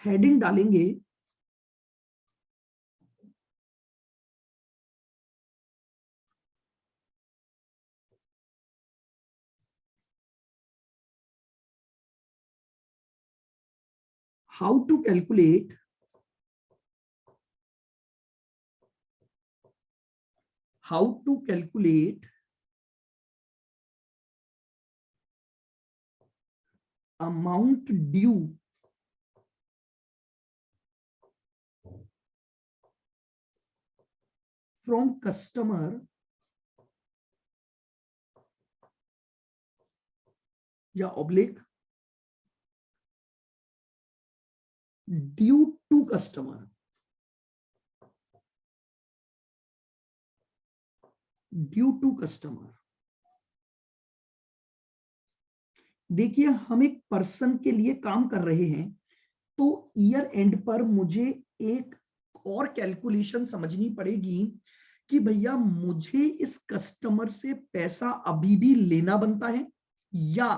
Heading डालेंगे how to calculate amount due from customer या oblique due to customer, देखिए हम एक पर्सन के लिए काम कर रहे हैं, तो ईयर एंड पर मुझे एक और कैलकुलेशन समझनी पड़ेगी कि भैया मुझे इस कस्टमर से पैसा अभी भी लेना बनता है या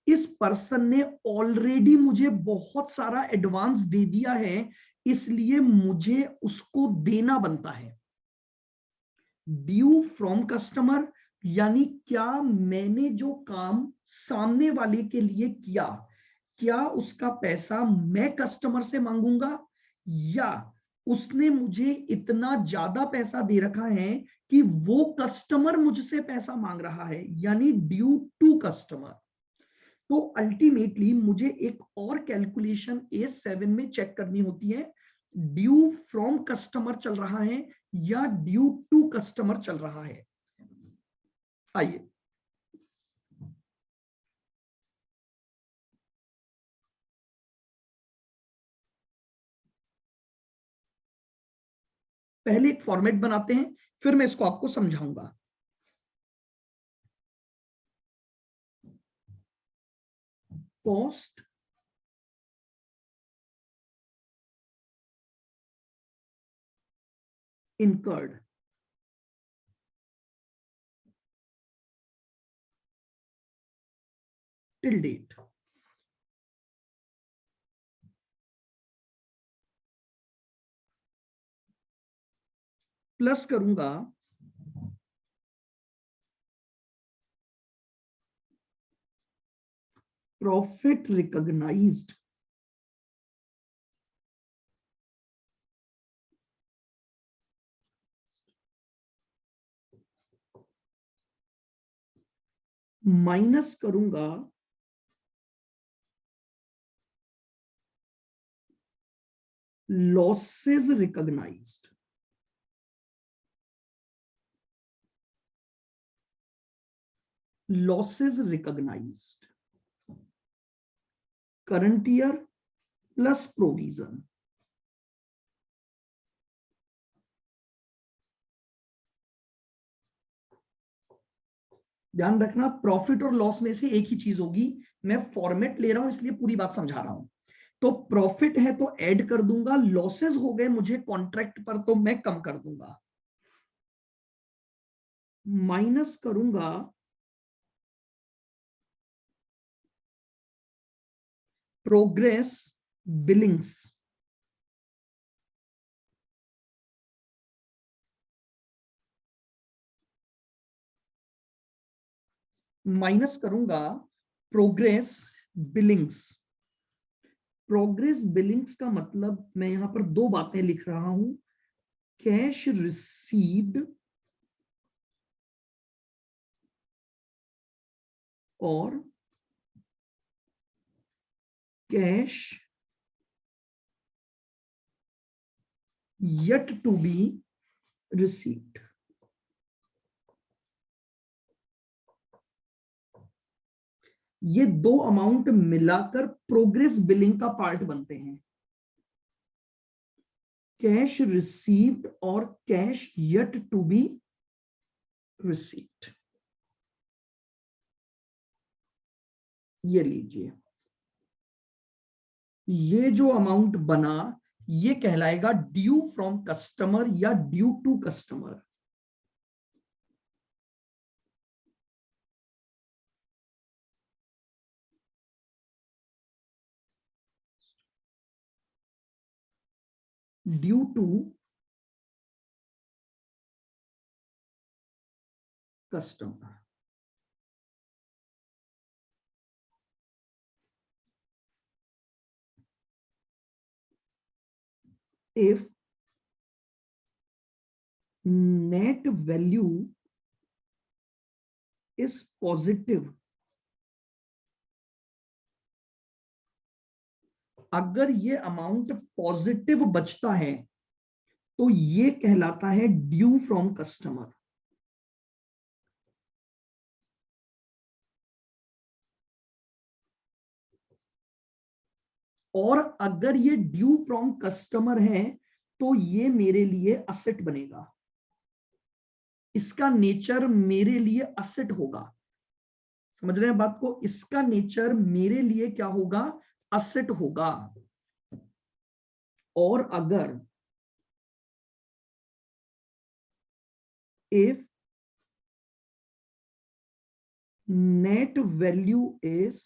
इस पर्सन ने ऑलरेडी मुझे बहुत सारा एडवांस दे दिया है, इसलिए मुझे उसको देना बनता है। ड्यू फ्रॉम कस्टमर यानी क्या मैंने जो काम सामने वाले के लिए किया, क्या उसका पैसा मैं कस्टमर से मांगूंगा या उसने मुझे इतना ज्यादा पैसा दे रखा है कि वो कस्टमर मुझसे पैसा मांग रहा है, यानी ड्यू टू कस्टमर। तो अल्टीमेटली मुझे एक और कैलकुलेशन A7 में चेक करनी होती है, ड्यू फ्रॉम कस्टमर चल रहा है या ड्यू टू कस्टमर चल रहा है। आइए पहले एक फॉर्मेट बनाते हैं, फिर मैं इसको आपको समझाऊंगा। Cost incurred till date, plus करूंगा प्रॉफिट रिकॉग्नाइज्ड माइनस करूंगा losses recognised. Current year plus provision. ध्यान रखना प्रॉफिट और लॉस में से एक ही चीज होगी, मैं फॉर्मेट ले रहा हूं इसलिए पूरी बात समझा रहा हूं। तो प्रॉफिट है तो ऐड कर दूंगा, लॉसेस हो गए मुझे कॉन्ट्रैक्ट पर तो मैं कम कर दूंगा, माइनस करूंगा प्रोग्रेस बिलिंग्स। माइनस करूंगा प्रोग्रेस बिलिंग्स। प्रोग्रेस बिलिंग्स का मतलब मैं यहां पर दो बातें लिख रहा हूं, कैश रिसीव्ड और cash yet to be received। ये दो अमाउंट मिलाकर प्रोग्रेस बिलिंग का पार्ट बनते हैं, कैश रिसीव्ड और cash yet to be received. ये लीजिए, ये जो अमाउंट बना ये कहलाएगा ड्यू फ्रॉम कस्टमर या due to customer. Due to customer. If net value is positive, अगर ये अमाउंट पॉजिटिव बचता है तो ये कहलाता है ड्यू फ्रॉम कस्टमर। और अगर ये ड्यू फ्रॉम कस्टमर है तो ये मेरे लिए असेट बनेगा, इसका नेचर मेरे लिए असेट होगा। समझ रहे हैं बात को? इसका नेचर मेरे लिए क्या होगा? असेट होगा। और अगर if net value is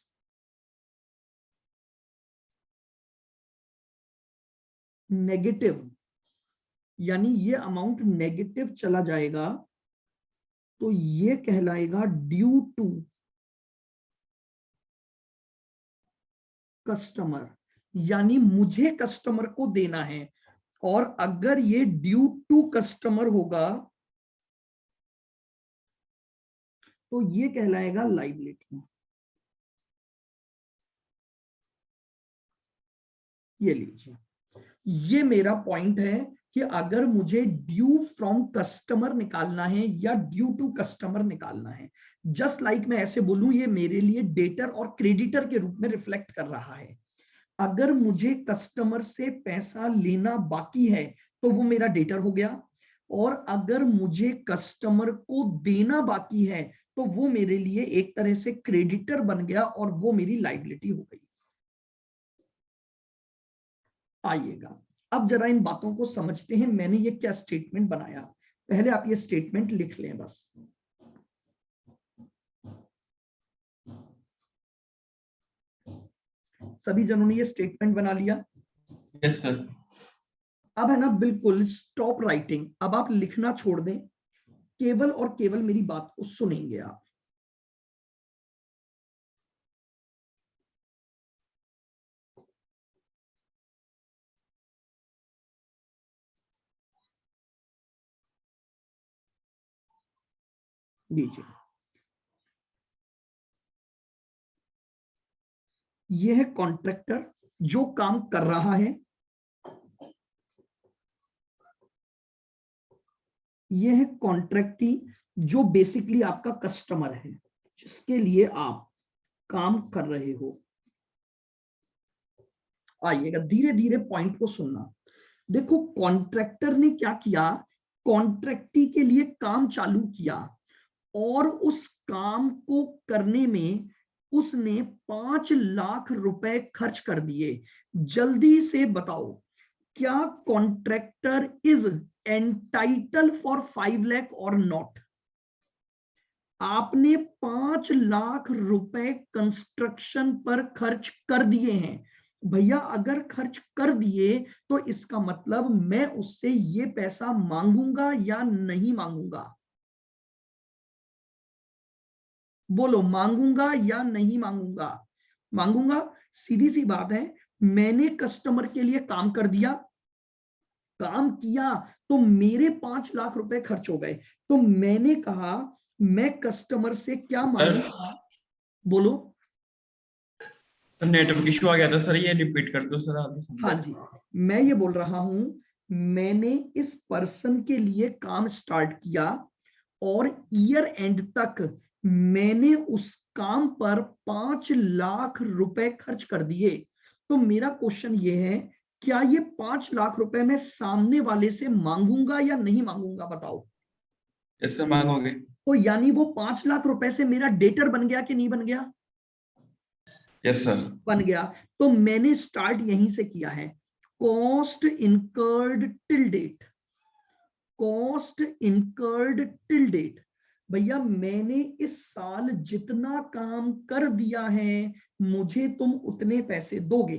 negative, यानी ये अमाउंट नेगेटिव चला जाएगा, तो ये कहलाएगा ड्यू टू कस्टमर, यानी मुझे कस्टमर को देना है। और अगर ये ड्यू टू कस्टमर होगा तो ये कहलाएगा लायबिलिटी। ये लीजिए, ये मेरा पॉइंट है कि अगर मुझे ड्यू फ्रॉम कस्टमर निकालना है या ड्यू टू कस्टमर निकालना है, जस्ट लाइक मैं ऐसे बोलूं, ये मेरे लिए डेटर और क्रेडिटर के रूप में रिफ्लेक्ट कर रहा है। अगर मुझे कस्टमर से पैसा लेना बाकी है तो वो मेरा डेटर हो गया, और अगर मुझे कस्टमर को देना बाकी है तो वो मेरे लिए एक तरह से क्रेडिटर बन गया और वो मेरी लायबिलिटी हो गई। आइएगा अब जरा इन बातों को समझते हैं, मैंने ये क्या स्टेटमेंट बनाया। पहले आप ये स्टेटमेंट लिख लें बस। सभी जनों ने ये स्टेटमेंट बना लिया? Yes sir. अब है ना बिल्कुल स्टॉप राइटिंग, अब आप लिखना छोड़ दें, केवल और केवल मेरी बात को सुनेंगे आप। लीजिए, यह है कॉन्ट्रैक्टर जो काम कर रहा है, यह है कॉन्ट्रैक्टी जो बेसिकली आपका कस्टमर है, जिसके लिए आप काम कर रहे हो। आइएगा धीरे धीरे पॉइंट को सुनना। देखो कॉन्ट्रैक्टर ने क्या किया, कॉन्ट्रैक्टी के लिए काम चालू किया और उस काम को करने में उसने 5 लाख रुपए खर्च कर दिए। जल्दी से बताओ, क्या contractor is entitle for 5 lakh और नॉट? आपने 5 लाख रुपए कंस्ट्रक्शन पर खर्च कर दिए हैं भैया। अगर खर्च कर दिए तो इसका मतलब मैं उससे ये पैसा मांगूंगा या नहीं मांगूंगा? बोलो, मांगूंगा या नहीं मांगूंगा? मांगूंगा। सीधी सी बात है, मैंने कस्टमर के लिए काम कर दिया, काम किया, तो मेरे 5 लाख रुपए खर्च हो गए, तो मैंने कहा मैं कस्टमर से क्या मांगूंगा? बोलो। नेटवर्क इशू आ गया था सर, ये रिपीट कर दो सर आप। हाँ जी, मैं ये बोल रहा हूं, मैंने इस पर्सन के लिए काम स्टार्ट किया और ईयर एंड तक मैंने उस काम पर 5 लाख रुपए खर्च कर दिए। तो मेरा क्वेश्चन ये है, क्या ये 5 लाख रुपए मैं सामने वाले से मांगूंगा या नहीं मांगूंगा? बताओ। यस सर, मांगोगे। तो यानी वो 5 लाख रुपए से मेरा डेटर बन गया कि नहीं बन गया? Yes sir. बन गया। तो मैंने स्टार्ट यहीं से किया है, cost incurred till date, cost incurred till date. भैया मैंने इस साल जितना काम कर दिया है मुझे तुम उतने पैसे दोगे,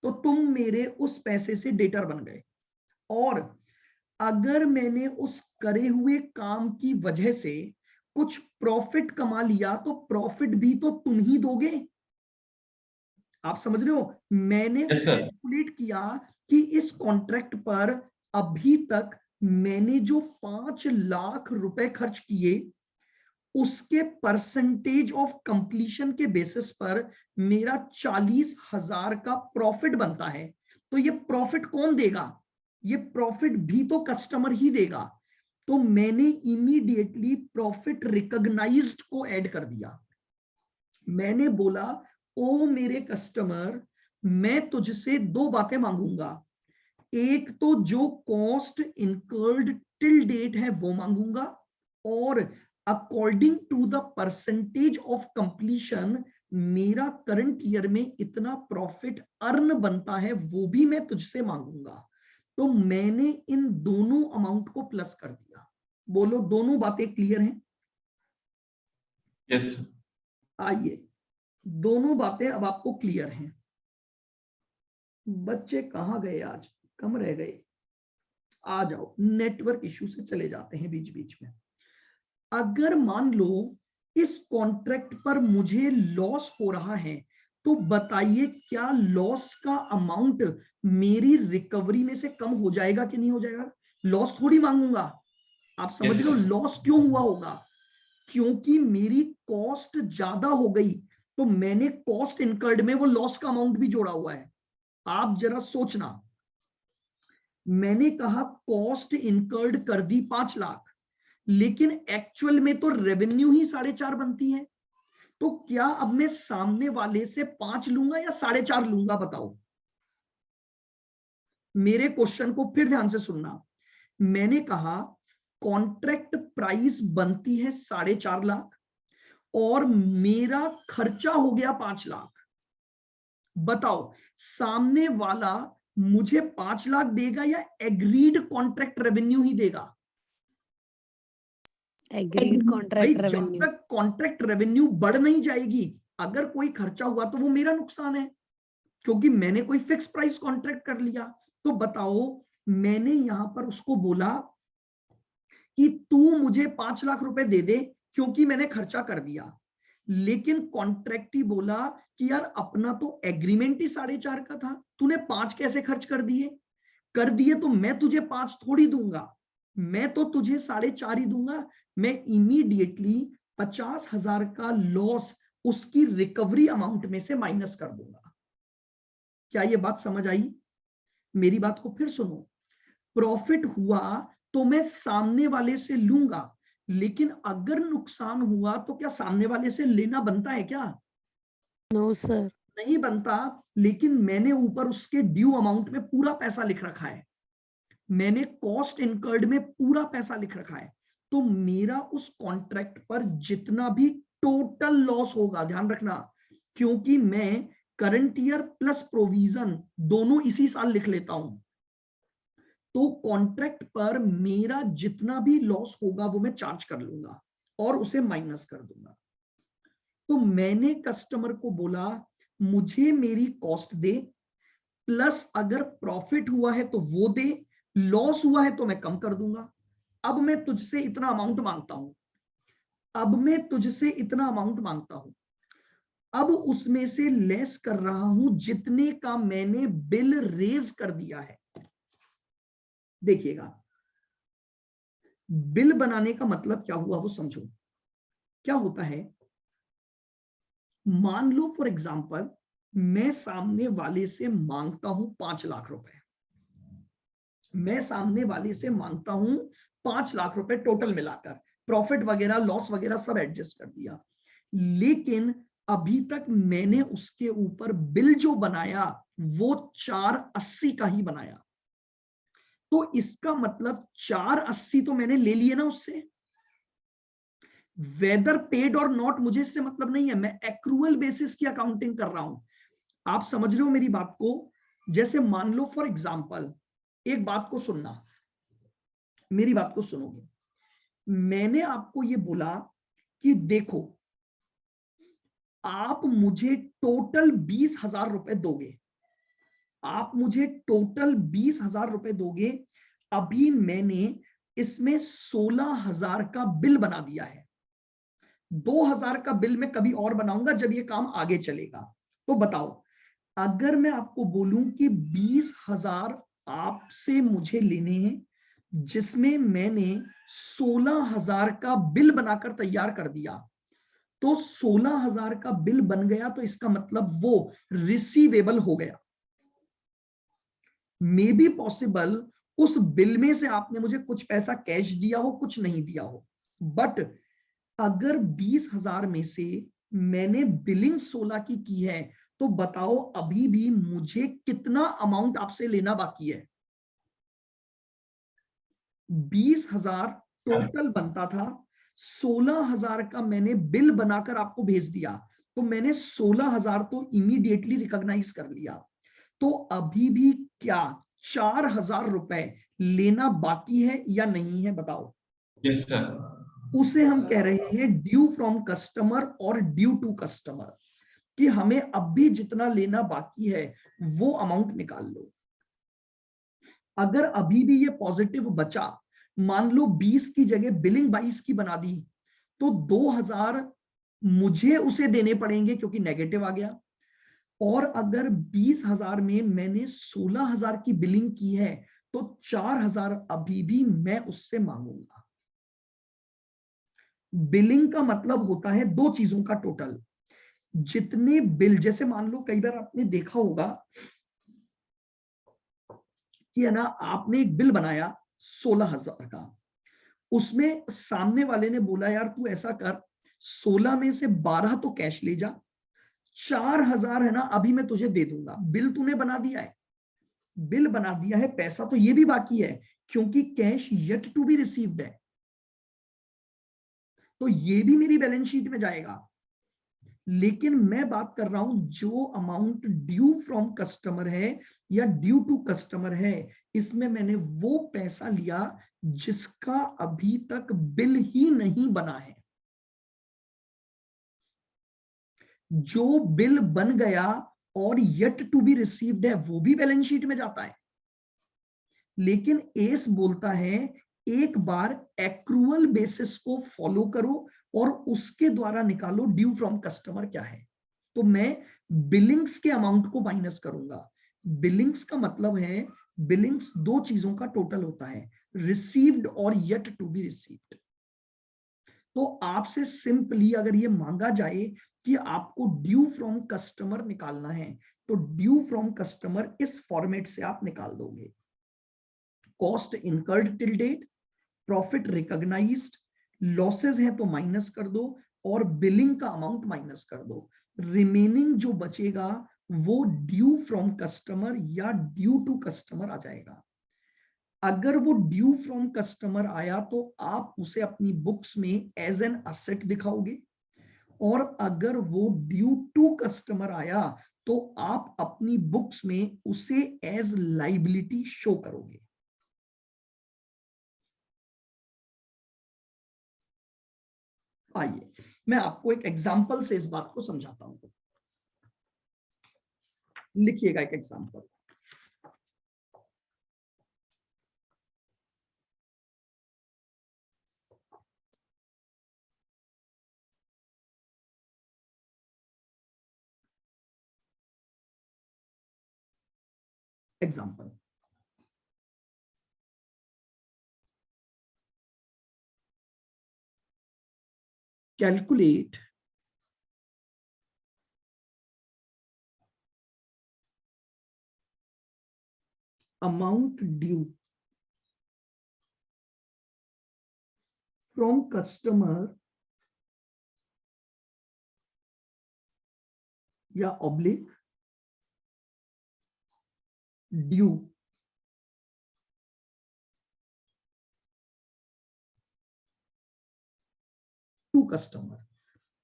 तो तुम मेरे उस पैसे से डेटर बन गए। और अगर मैंने उस करे हुए काम की वजह से कुछ प्रॉफिट कमा लिया तो प्रॉफिट भी तो तुम ही दोगे। आप समझ रहे हो? मैंने यस सर। कैलकुलेट किया कि इस कॉन्ट्रैक्ट पर अभी तक मैंने जो 5 लाख रुपए खर्च किए उसके परसेंटेज ऑफ कंप्लीशन के बेसिस पर मेरा 40,000 का प्रॉफिट बनता है। तो ये प्रॉफिट कौन देगा? ये प्रॉफिट भी तो कस्टमर ही देगा। तो मैंने इमीडिएटली प्रॉफिट रिकॉग्नाइज्ड को ऐड कर दिया। मैंने बोला, ओ मेरे कस्टमर, मैं तुझसे 2 बातें मांगूंगा। एक तो जो कॉस्ट इनकर्ड टिल डेट है वो मांगूंगा, और according to the percentage of completion मेरा करंट ईयर में इतना प्रॉफिट अर्न बनता है वो भी मैं तुझसे मांगूंगा। तो मैंने इन दोनों अमाउंट को प्लस कर दिया। बोलो, दोनों बातें क्लियर हैं? Yes sir. आइए, दोनों बातें अब आपको क्लियर हैं। बच्चे कहां गए? आज कम रह गए। आ जाओ, नेटवर्क इश्यू से चले जाते हैं बीच बीच में। अगर मान लो इस कॉन्ट्रैक्ट पर मुझे लॉस हो रहा है, तो बताइए क्या लॉस का अमाउंट मेरी रिकवरी में से कम हो जाएगा कि नहीं हो जाएगा? लॉस थोड़ी मांगूंगा। आप समझ यस रहे हो सर। लॉस क्यों हुआ होगा? क्योंकि मेरी कॉस्ट ज्यादा हो गई, तो मैंने कॉस्ट इनकर्ड में वो लॉस का अमाउंट भी जोड़ा हुआ है। आप जरा सोचना, मैंने कहा कॉस्ट इनकर्ड कर दी 5 लाख, लेकिन एक्चुअल में तो रेवेन्यू ही 4.5 बनती है। तो क्या अब मैं सामने वाले से 5 लूंगा या 4.5 लूंगा? बताओ। मेरे क्वेश्चन को फिर ध्यान से सुनना। मैंने कहा कॉन्ट्रैक्ट प्राइस बनती है 4.5 लाख और मेरा खर्चा हो गया 5 लाख। बताओ, सामने वाला मुझे 5 लाख देगा या एग्रीड कॉन्ट्रैक्ट रेवेन्यू ही देगा? एग्रीड भाई, कॉन्ट्रैक्ट जब रेवेन्यू। तक कॉन्ट्रैक्ट रेवेन्यू बढ़ नहीं जाएगी, अगर कोई खर्चा हुआ तो वो मेरा नुकसान है, क्योंकि मैंने कोई फिक्स प्राइस कॉन्ट्रैक्ट कर लिया। तो बताओ, मैंने यहां पर उसको बोला कि तू मुझे 5 लाख रुपए दे दे क्योंकि मैंने खर्चा कर दिया, लेकिन कॉन्ट्रैक्ट ही बोला कि यार अपना तो एग्रीमेंट ही 4.5 का था, तूने 5 कैसे खर्च कर दिए तो मैं तुझे 5 थोड़ी दूंगा, मैं तो तुझे 4.5 ही दूंगा। मैं इमीडिएटली 50,000 का लॉस उसकी रिकवरी अमाउंट में से माइनस कर दूंगा। क्या ये बात समझ आई? मेरी बात को फिर सुनो। प्रॉफिट हुआ तो मैं सामने वाले से लूंगा, लेकिन अगर नुकसान हुआ तो क्या सामने वाले से लेना बनता है क्या? No sir. नहीं बनता। लेकिन मैंने ऊपर उसके ड्यू अमाउंट में पूरा पैसा लिख रखा है, मैंने कॉस्ट इनकर्ड में पूरा पैसा लिख रखा है। तो मेरा उस कॉन्ट्रैक्ट पर जितना भी टोटल लॉस होगा, ध्यान रखना, क्योंकि मैं करंट ईयर प्लस प्रोविजन दोनों इसी साल लिख लेता हूं, तो कॉन्ट्रैक्ट पर मेरा जितना भी लॉस होगा वो मैं चार्ज कर लूंगा और उसे माइनस कर दूंगा। तो मैंने कस्टमर को बोला मुझे मेरी कॉस्ट दे, प्लस अगर प्रॉफिट हुआ है तो वो दे, लॉस हुआ है तो मैं कम कर दूंगा। अब मैं तुझसे इतना अमाउंट मांगता हूं, अब मैं तुझसे इतना अमाउंट मांगता हूं, अब उसमें से लेस कर रहा हूं जितने का मैंने बिल रेज कर दिया है। देखिएगा, बिल बनाने का मतलब क्या हुआ वो समझो। क्या होता है, मान लो फॉर एग्जांपल मैं सामने वाले से मांगता हूं 5 लाख रुपए, मैं सामने वाले से मांगता हूं 5 लाख रुपए टोटल मिलाकर, प्रॉफिट वगैरह लॉस वगैरह सब एडजस्ट कर दिया, लेकिन अभी तक मैंने उसके ऊपर बिल जो बनाया वो 480 का ही बनाया। तो इसका मतलब 480 तो मैंने ले लिए ना उससे, वेदर पेड और नॉट मुझे इससे मतलब नहीं है, मैं एक्रूअल बेसिस की अकाउंटिंग कर रहा हूं। आप समझ रहे हो मेरी बात को? जैसे मान लो फॉर एग्जांपल, एक बात को सुनना, मेरी बात को सुनोगे, मैंने आपको ये बोला कि देखो आप मुझे टोटल 20,000 रुपए दोगे, आप मुझे टोटल 20,000 रुपए दोगे। अभी मैंने इसमें 16,000 का बिल बना दिया है। 2,000 का बिल मैं कभी और बनाऊंगा जब ये काम आगे चलेगा। तो बताओ, अगर मैं आपको बोलूं कि 20,000 आपसे मुझे लेने हैं, जिसमें मैंने 16,000 का बिल बनाकर तैयार कर दिया, तो 16,000 का बिल बन गया, तो इसका मतलब वो रिसीवेबल हो गया। मे बी पॉसिबल उस बिल में से आपने मुझे कुछ पैसा कैश दिया हो, कुछ नहीं दिया हो, बट अगर 20,000 में से मैंने बिलिंग 16 की है, तो बताओ अभी भी मुझे कितना अमाउंट आपसे लेना बाकी है। 20,000 टोटल बनता था, 16,000 का मैंने बिल बनाकर आपको भेज दिया, तो मैंने 16,000 तो इमीडिएटली रिकॉग्नाइज कर लिया। तो अभी भी क्या 4,000 रुपए लेना बाकी है या नहीं है, बताओ। Yes sir. उसे हम कह रहे हैं ड्यू फ्रॉम कस्टमर और ड्यू टू कस्टमर, कि हमें अब भी जितना लेना बाकी है वो अमाउंट निकाल लो। अगर अभी भी ये पॉजिटिव बचा, मान लो 20 की जगह बिलिंग 22 की बना दी, तो 2,000 मुझे उसे देने पड़ेंगे क्योंकि नेगेटिव आ गया। और अगर 20,000 में मैंने 16,000 की बिलिंग की है, तो 4,000 अभी भी मैं उससे मांगूंगा। बिलिंग का मतलब होता है दो चीजों का टोटल। जितने बिल, जैसे मान लो कई बार आपने देखा होगा कि है ना, आपने एक बिल बनाया 16,000 का, उसमें सामने वाले ने बोला यार तू ऐसा कर, 16 में से 12 तो कैश ले जा, 4,000 है ना अभी मैं तुझे दे दूंगा। बिल तूने बना दिया है, बिल बना दिया है, पैसा तो ये भी बाकी है क्योंकि cash yet to be received है, तो ये भी मेरी बैलेंस शीट में जाएगा। लेकिन मैं बात कर रहा हूं जो अमाउंट ड्यू फ्रॉम कस्टमर है या ड्यू टू कस्टमर है, इसमें मैंने वो पैसा लिया जिसका अभी तक बिल ही नहीं बना है। जो बिल बन गया और येट टू बी रिसीव्ड है वो भी बैलेंस शीट में जाता है। लेकिन एस बोलता है एक बार एक्रूअल बेसिस को फॉलो करो और उसके द्वारा निकालो ड्यू फ्रॉम कस्टमर क्या है। तो मैं बिलिंग्स के अमाउंट को माइनस करूंगा। बिलिंग्स का मतलब है, बिलिंग्स दो चीजों का टोटल होता है, रिसीव्ड और येट टू बी रिसीव्ड। तो आपसे सिंपली अगर ये मांगा जाए कि आपको ड्यू फ्रॉम कस्टमर निकालना है, तो ड्यू फ्रॉम कस्टमर इस फॉर्मेट से आप निकाल दोगे। Cost incurred till date, profit recognised, losses हैं तो माइनस कर दो और बिलिंग का अमाउंट माइनस कर दो। रिमेनिंग जो बचेगा वो ड्यू फ्रॉम कस्टमर या ड्यू टू कस्टमर आ जाएगा। अगर वो ड्यू फ्रॉम कस्टमर आया तो आप उसे अपनी बुक्स में एज एन असेट दिखाओगे, और अगर वो ड्यू टू कस्टमर आया तो आप अपनी बुक्स में उसे एज लाइबिलिटी शो करोगे। आइए मैं आपको एक एग्जांपल से इस बात को समझाता हूं। लिखिएगा एक example. Example, calculate amount due from customer या oblique due to customer.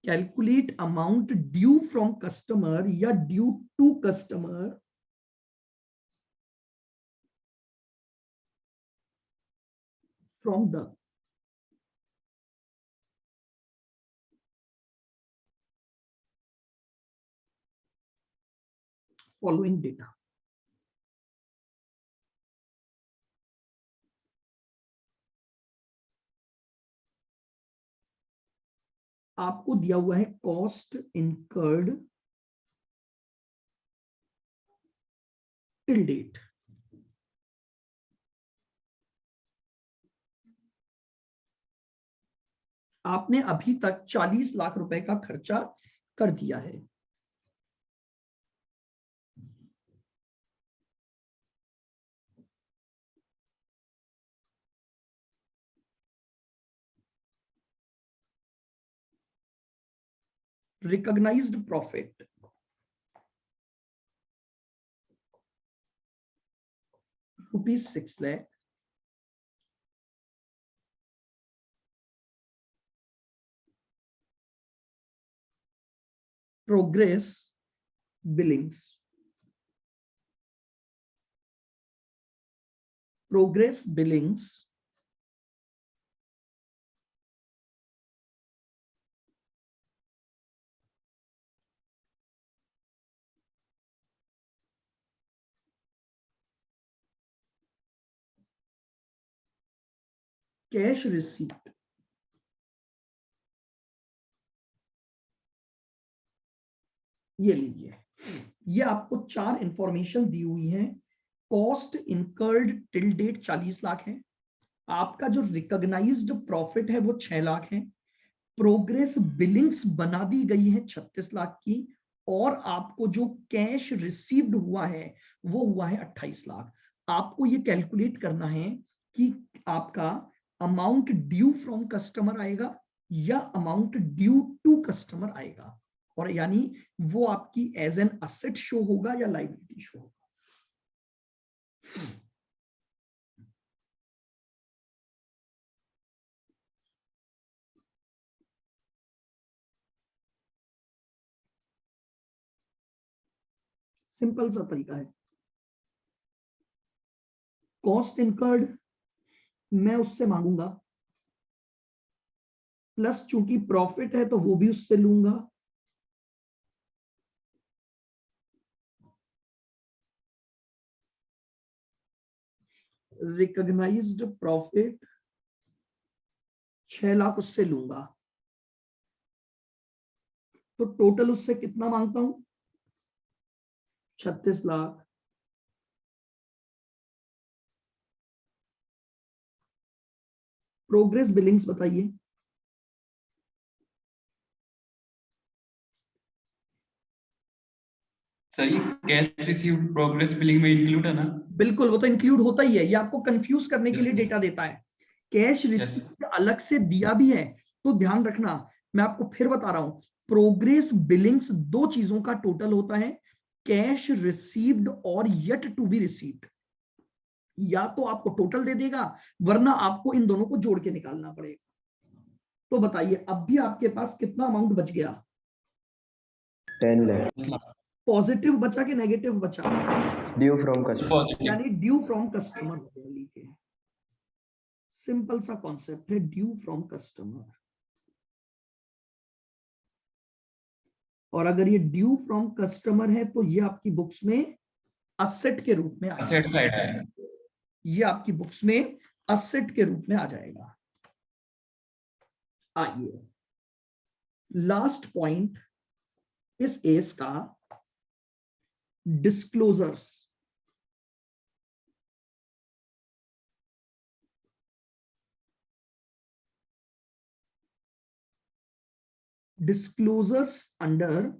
Calculate amount due from customer या due to customer from the following data. आपको दिया हुआ है कॉस्ट इनकर्ड टिल डेट। आपने अभी तक 40 लाख रुपए का खर्चा कर दिया है। Recognised profit ₹6 lakh. Progress billings, progress billings cash receipt, ये लीजिए, ये आपको 4 इंफॉर्मेशन दी हुई है। Cost incurred till date 40 lakh है, आपका जो रिकॉग्नाइज्ड प्रॉफिट है वो 6 लाख है, प्रोग्रेस बिलिंग्स बना दी गई है 36 लाख की, और आपको जो कैश रिसीव्ड हुआ है वो हुआ है 28 लाख। आपको ये कैलकुलेट करना है कि आपका अमाउंट ड्यू फ्रॉम कस्टमर आएगा या अमाउंट ड्यू टू कस्टमर आएगा, और यानी वो आपकी एज एन असेट शो होगा या लायबिलिटी शो होगा। सिंपल सा तरीका है। कॉस्ट इनकर्ड मैं उससे मांगूंगा, प्लस चूंकि प्रॉफिट है तो वो भी उससे लूंगा, रिकॉग्नाइज्ड प्रॉफिट 6 लाख उससे लूंगा, तो टोटल उससे कितना मांगता हूं? 36 लाख। प्रोग्रेस बिलिंग्स बताइए। सर ये कैश रिसीव्ड प्रोग्रेस बिलिंग में इंक्लूड है ना? बिल्कुल, वो तो इंक्लूड होता ही है, ये आपको कंफ्यूज करने के लिए डेटा देता है। कैश रिसीव्ड अलग से दिया भी है, तो ध्यान रखना, मैं आपको फिर बता रहा हूं, प्रोग्रेस बिलिंग्स 2 चीजों का टोटल होता है, कैश रिसीव्ड और येट टू बी रिसीव्ड। या तो आपको टोटल दे देगा, वरना आपको इन दोनों को जोड़ के निकालना पड़ेगा। तो बताइए अब भी आपके पास कितना अमाउंट बच गया? 10 लाख। पॉजिटिव बचा कि नेगेटिव बचा? ड्यू फ्रॉम कस्टमर, यानी ड्यू फ्रॉम कस्टमर हो गया। लीजिए, सिंपल सा कॉन्सेप्ट है, ड्यू फ्रॉम कस्टमर। और अगर ये ड्यू फ्रॉम कस्टमर है तो ये आपकी बुक्स में असेट के रूप में आ जाएगा। ये आपकी बुक्स में असेट के रूप में आ जाएगा। आइए, लास्ट पॉइंट इस एस का, डिस्क्लोजर्स। Disclosures under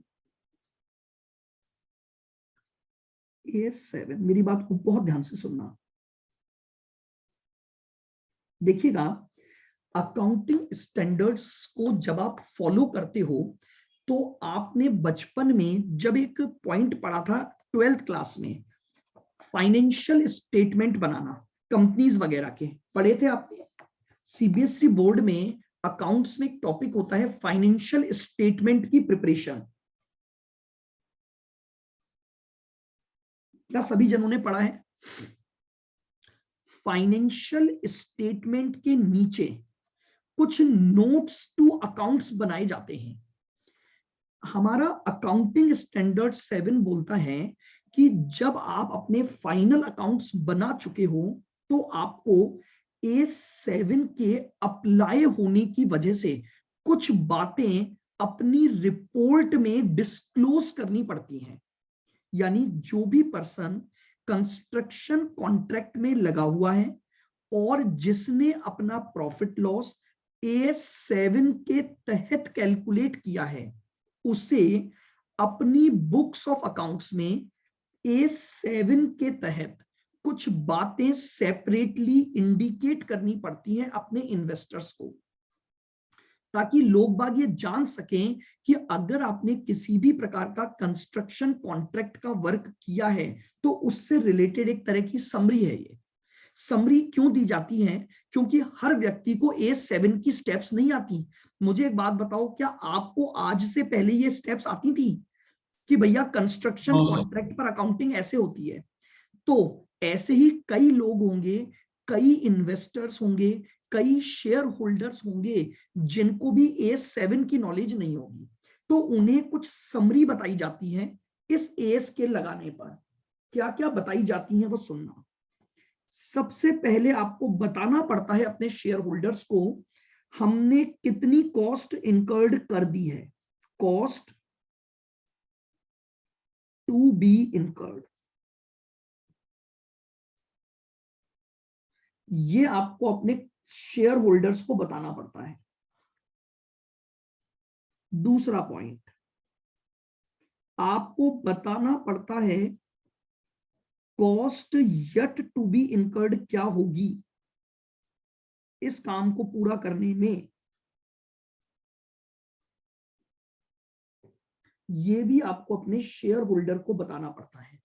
A7। मेरी बात को बहुत ध्यान से सुनना। देखिएगा, अकाउंटिंग स्टैंडर्ड्स को जब आप फॉलो करते हो तो आपने बचपन में जब एक पॉइंट पढ़ा था 12th क्लास में, फाइनेंशियल स्टेटमेंट बनाना कंपनीज वगैरह के, पढ़े थे आपने? सीबीएसई बोर्ड में अकाउंट्स में एक टॉपिक होता है फाइनेंशियल स्टेटमेंट की प्रिपरेशन। क्या सभी जनों ने पढ़ा है? फाइनेंशियल स्टेटमेंट के नीचे कुछ नोट्स टू अकाउंट्स बनाए जाते हैं। हमारा अकाउंटिंग स्टैंडर्ड 7 बोलता है कि जब आप अपने फाइनल अकाउंट्स बना चुके हो तो आपको A7 के अप्लाई होने की वजह से कुछ बातें अपनी रिपोर्ट में डिस्क्लोज करनी पड़ती हैं। यानी जो भी पर्सन कंस्ट्रक्शन कॉन्ट्रैक्ट में लगा हुआ है और जिसने अपना प्रॉफिट लॉस A7 के तहत कैलकुलेट किया है, उसे अपनी बुक्स ऑफ अकाउंट्स में A7 के तहत कुछ बातें सेपरेटली इंडिकेट करनी पड़ती हैं अपने इन्वेस्टर्स को, ताकि लोग बाग ये जान सकें कि अगर आपने किसी भी प्रकार का कंस्ट्रक्शन कॉन्ट्रैक्ट का वर्क किया है तो उससे रिलेटेड एक तरह की समरी है। ये समरी क्यों दी जाती है? क्योंकि हर व्यक्ति को A7 की स्टेप्स नहीं आती। मुझे एक बात बताओ, क्या आपको आज से पहले ये स्टेप्स आती थी कि भैया कंस्ट्रक्शन कॉन्ट्रैक्ट पर अकाउंटिंग ऐसे होती है? तो ऐसे ही कई लोग होंगे, कई इन्वेस्टर्स होंगे, कई शेयर होल्डर्स होंगे जिनको भी A7 की नॉलेज नहीं होगी, तो उन्हें कुछ समरी बताई जाती है इस A स्केल लगाने पर। क्या क्या बताई जाती है वो सुनना। सबसे पहले आपको बताना पड़ता है अपने शेयर होल्डर्स को, हमने कितनी कॉस्ट इनकर्ड कर दी है, कॉस्ट टू बी इनकर्ड। ये आपको अपने शेयर होल्डर्स को बताना पड़ता है। दूसरा पॉइंट, आपको बताना पड़ता है cost yet to be incurred क्या होगी इस काम को पूरा करने में। ये भी आपको अपने शेयर होल्डर को बताना पड़ता है।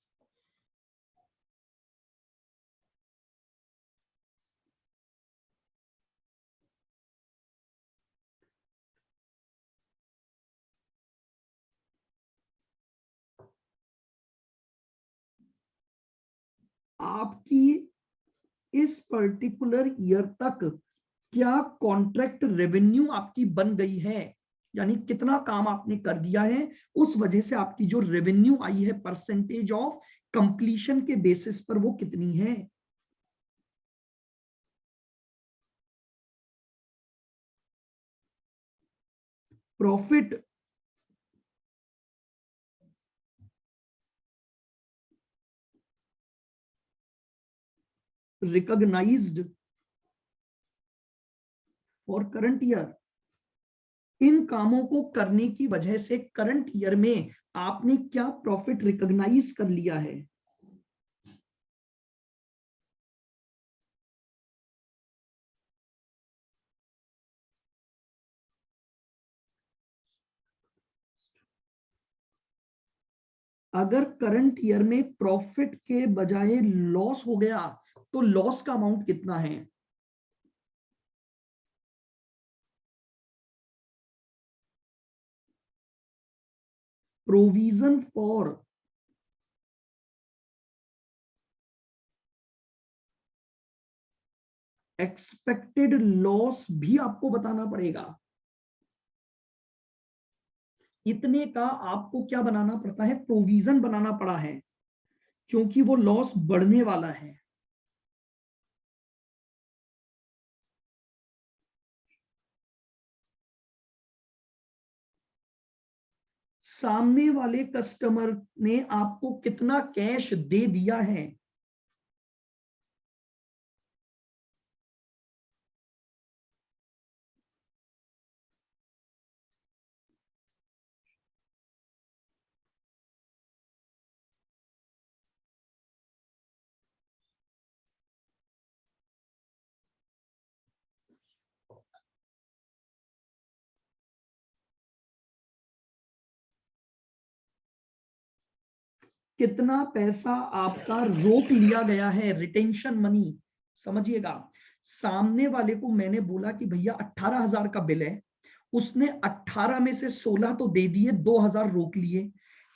आपकी इस पर्टिकुलर ईयर तक क्या कॉन्ट्रैक्ट रेवेन्यू आपकी बन गई है, यानी कितना काम आपने कर दिया है, उस वजह से आपकी जो रेवेन्यू आई है परसेंटेज ऑफ कंप्लीशन के बेसिस पर वो कितनी है। Profit recognised for current year, इन कामों को करने की वजह से करंट ईयर में आपने क्या प्रॉफिट रिकॉग्नाइज कर लिया है। अगर करंट ईयर में प्रॉफिट के बजाय लॉस हो गया तो लॉस का अमाउंट कितना है। प्रोविजन फॉर एक्सपेक्टेड लॉस भी आपको बताना पड़ेगा। इतने का आपको क्या बनाना पड़ता है, प्रोविजन बनाना पड़ा है, क्योंकि वो लॉस बढ़ने वाला है। सामने वाले कस्टमर ने आपको कितना कैश दे दिया है। कितना पैसा आपका रोक लिया गया है, रिटेंशन मनी। समझिएगा, सामने वाले को मैंने बोला कि भैया 18,000 का बिल है, उसने 18 में से 16 तो दे दिए, 2,000 रोक लिए,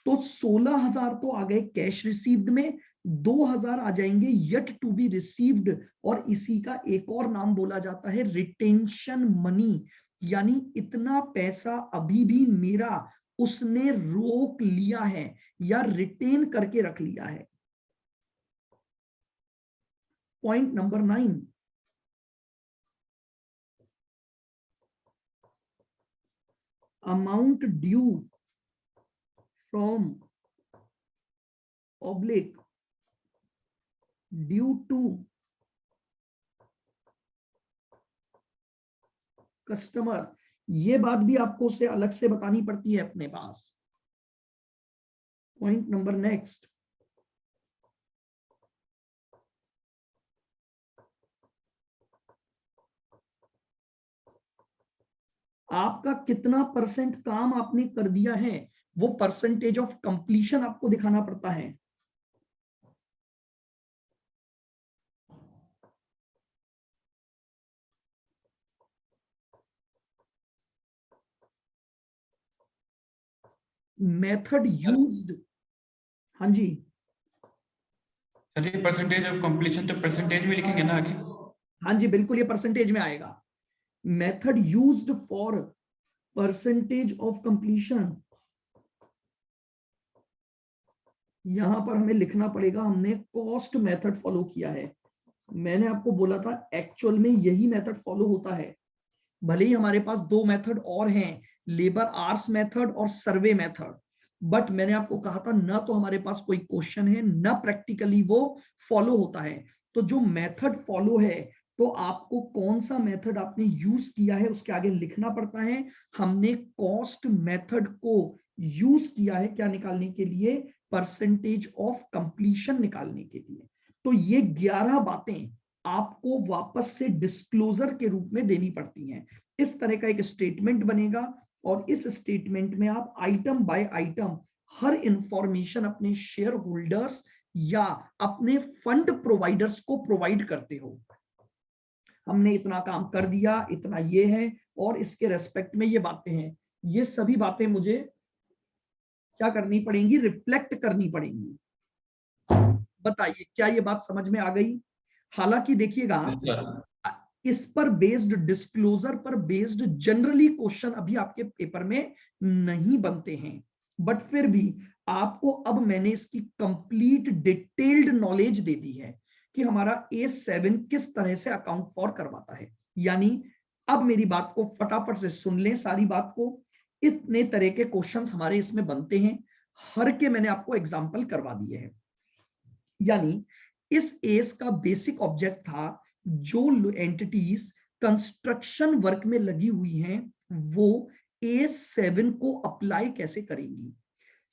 तो 16,000 तो आ गए कैश रिसीव्ड में, 2,000 आ जाएंगे येट टू बी रिसीव्ड, और इसी का एक और नाम बोला जाता है रिटेंशन मनी। यानी इतना पैसा अभी भी मेरा उसने रोक लिया है या रिटेन करके रख लिया है। Point number 9, amount due from oblique due to customer, ये बात भी आपको उसे अलग से बतानी पड़ती है अपने पास। पॉइंट नंबर नेक्स्ट, आपका कितना परसेंट काम आपने कर दिया है, वो परसेंटेज ऑफ कंप्लीशन आपको दिखाना पड़ता है। मेथड यूज्ड, हाँ जी सर ये परसेंटेज ऑफ कंप्लीशन तो परसेंटेज में लिखेंगे ना आगे? हाँ जी बिल्कुल, ये परसेंटेज में आएगा। Method used for percentage of completion, यहां पर हमें लिखना पड़ेगा हमने कॉस्ट मेथड फॉलो किया है। मैंने आपको बोला था एक्चुअल में यही मेथड फॉलो होता है। भले ही हमारे पास दो मेथड और हैं, लेबर आवर्स मेथड और सर्वे मेथड, बट मैंने आपको कहा था ना तो हमारे पास कोई क्वेश्चन है ना प्रैक्टिकली वो फॉलो होता है। तो जो मेथड फॉलो है, तो आपको कौन सा मेथड आपने यूज किया है उसके आगे लिखना पड़ता है। हमने कॉस्ट मेथड को यूज किया है क्या निकालने के लिए, परसेंटेज ऑफ कंप्लीशन निकालने के लिए। तो ये 11 बातें आपको वापस से डिस्क्लोजर के रूप में देनी पड़ती हैं। इस तरह का एक स्टेटमेंट बनेगा और इस स्टेटमेंट में आप item by item her information अपने शेयर होल्डर्स या अपने फंड प्रोवाइडर्स को प्रोवाइड करते हो। हमने इतना काम कर दिया, इतना ये है और इसके रेस्पेक्ट में ये बातें हैं। ये सभी बातें मुझे क्या करनी पड़ेंगी, रिफ्लेक्ट करनी पड़ेंगी। बताइए क्या ये बात समझ में आ गई? हालांकि देखिएगा इस पर बेस्ड, डिस्क्लोजर पर बेस्ड जनरली क्वेश्चन अभी आपके पेपर में नहीं बनते हैं, बट फिर भी आपको अब मैंने इसकी कंप्लीट डिटेल्ड नॉलेज दे दी है कि हमारा A7 किस तरह से अकाउंट फॉर करवाता है। यानी अब मेरी बात को फटाफट से सुन लें, सारी बात को। इतने तरह के क्वेश्चंस हमारे इसमें बनते हैं, हर के मैंने आपको एग्जांपल करवा दिए हैं। यानी इस एस का बेसिक ऑब्जेक्ट था, जो एंटिटीज कंस्ट्रक्शन वर्क में लगी हुई हैं वो A7 को अप्लाई कैसे करेंगी।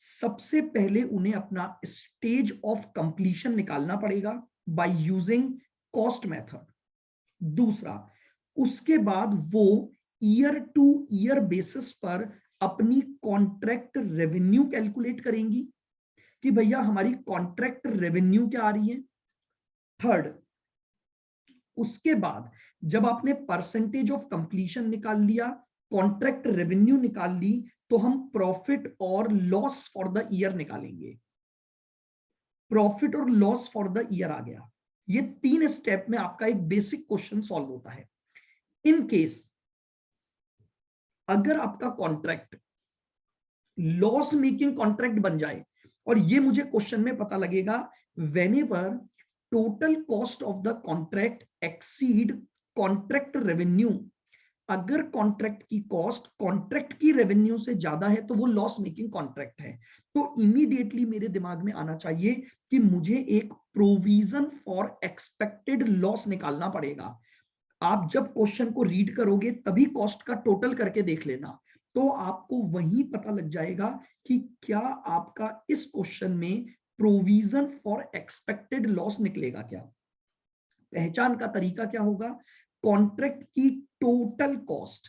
सबसे पहले उन्हें अपना स्टेज ऑफ कंप्लीशन निकालना पड़ेगा बाय यूजिंग कॉस्ट मेथड। दूसरा, उसके बाद वो ईयर टू ईयर बेसिस पर अपनी कॉन्ट्रैक्ट रेवेन्यू कैलकुलेट करेंगी कि भैया हमारी कॉन्ट्रैक्ट रेवेन्यू क्या आ रही है। थर्ड, उसके बाद जब आपने परसेंटेज ऑफ कंप्लीशन निकाल लिया, कॉन्ट्रैक्ट रेवेन्यू निकाल ली, तो हम प्रॉफिट और लॉस फॉर द ईयर निकालेंगे। प्रॉफिट और लॉस फॉर द ईयर आ गया। ये 3 स्टेप में आपका एक बेसिक क्वेश्चन सॉल्व होता है। इन केस अगर आपका कॉन्ट्रैक्ट लॉस मेकिंग कॉन्ट्रैक्ट बन जाए, और ये मुझे क्वेश्चन में पता लगेगा whenever total cost of the contract exceed contract revenue, अगर कॉन्ट्रैक्ट की कॉस्ट कॉन्ट्रैक्ट की रेवेन्यू से ज्यादा है तो वो लॉस मेकिंग कॉन्ट्रैक्ट है। तो इमीडिएटली मेरे दिमाग में आना चाहिए कि मुझे एक प्रोविजन फॉर एक्सपेक्टेड लॉस निकालना पड़ेगा। आप जब क्वेश्चन को रीड करोगे तभी कॉस्ट का टोटल करके देख लेना, तो आपको वहीं पता लग जाएगा कि क्या आपका इस क्वेश्चन में प्रोविजन फॉर एक्सपेक्टेड लॉस निकलेगा क्या। पहचान का तरीका क्या होगा, कॉन्ट्रैक्ट की total cost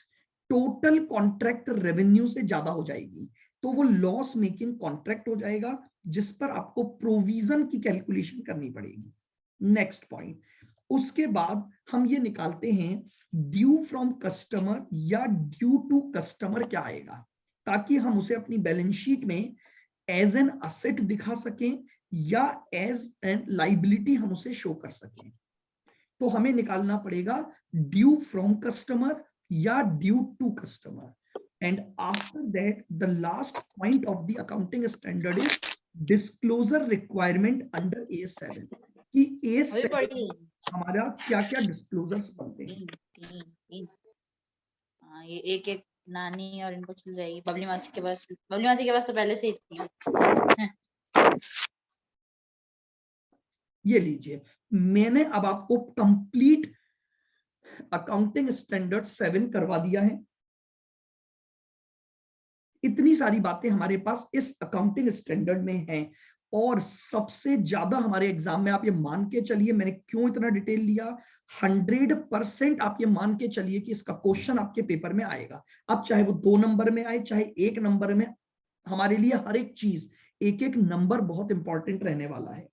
total contract revenue से ज्यादा हो जाएगी तो वो लॉस मेकिंग कॉन्ट्रैक्ट हो जाएगा, जिस पर आपको प्रोविजन की कैलकुलेशन करनी पड़ेगी। नेक्स्ट पॉइंट, उसके बाद हम ये निकालते हैं ड्यू फ्रॉम कस्टमर या ड्यू टू कस्टमर क्या आएगा, ताकि हम उसे अपनी बैलेंस शीट में एज एन असेट दिखा सकें या एज एन लाइबिलिटी हम उसे शो कर सकें। तो हमें निकालना पड़ेगा ड्यू फ्रॉम कस्टमर या due to customer. And after that the last point of the accounting standard is disclosure requirement under A7 कि A7 हमारा क्या क्या डिस्क्लोजर्स बनते हैं। ये एक एक नानी और इनको चल जाएगी, बबली मासी के पास तो पहले से ही थी। ये लीजिए, मैंने अब आपको कंप्लीट अकाउंटिंग स्टैंडर्ड 7 करवा दिया है। इतनी सारी बातें हमारे पास इस अकाउंटिंग स्टैंडर्ड में हैं, और सबसे ज्यादा हमारे एग्जाम में, आप ये मान के चलिए, मैंने क्यों इतना डिटेल लिया, 100% आप ये मान के चलिए कि इसका क्वेश्चन आपके पेपर में आएगा। अब चाहे वो 2 नंबर में आए, चाहे 1 नंबर में, हमारे लिए हर एक चीज, एक एक नंबर बहुत इंपॉर्टेंट रहने वाला है।